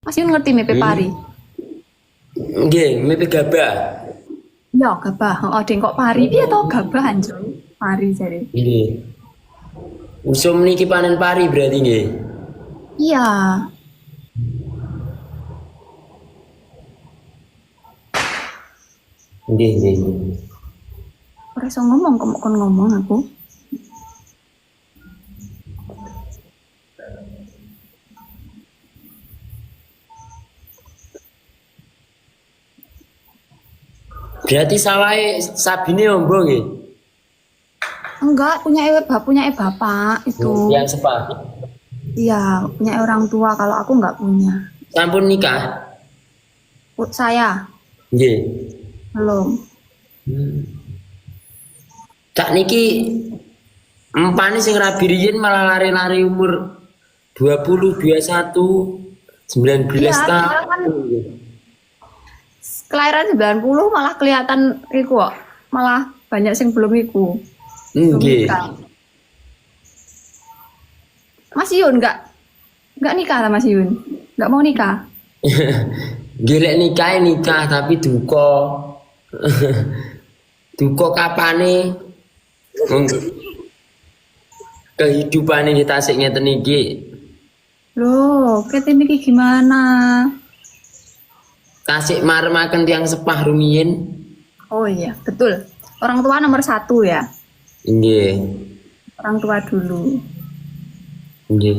Mas Yun ngerti mepe pari? Nggih, mepe gabah. Ya, gabah. Oh, deng kok pari piye to gabah anjo. Pari jare. Nggih. Usum niki panen pari berarti nggih. Iya. Nggih, nggih, nggih. Ora iso ngomong kok kon ngomong aku. Berarti sawahe Sabine ombo nggih. Enggak, punya bapak itu. Yang sepah. Iya, punya orang tua. Kalau aku nggak punya. Sampun nikah? Saya Nggih. belum. Cak niki empane sing rabi riyin malah lari-lari umur 20, 21, Iya, 19 sekarang kan tahun. kelahiran 90 malah kelihatan iku kok. Malah banyak sing belum iku. Belum Nggih. nikah. Mas Yun nggak nikah lah Mas Yun. Nggak mau nikah. Nggih lek nikah tapi duka. Duka kapane wong kehidupane kita sik ngeten iki. Loh, kete niki gimana? Tasik maremaken tiyang sepah rumiyin. Oh iya, betul. Orang tua nomor satu ya. Nggih. Orang tua dulu. Nggih.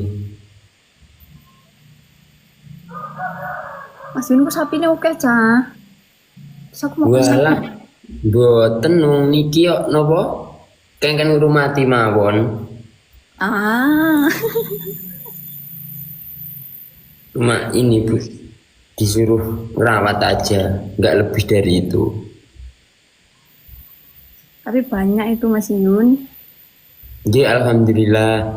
Mas Yun kok sapine oke cah. Terus aku mau pesan. Walah, mboten nung niki kok napa? Kengken ngrumati mawon. Ah, Cuma ini Bu, disuruh rawat aja, nggak lebih dari itu. tapi banyak itu Mas Yun. Jadi alhamdulillah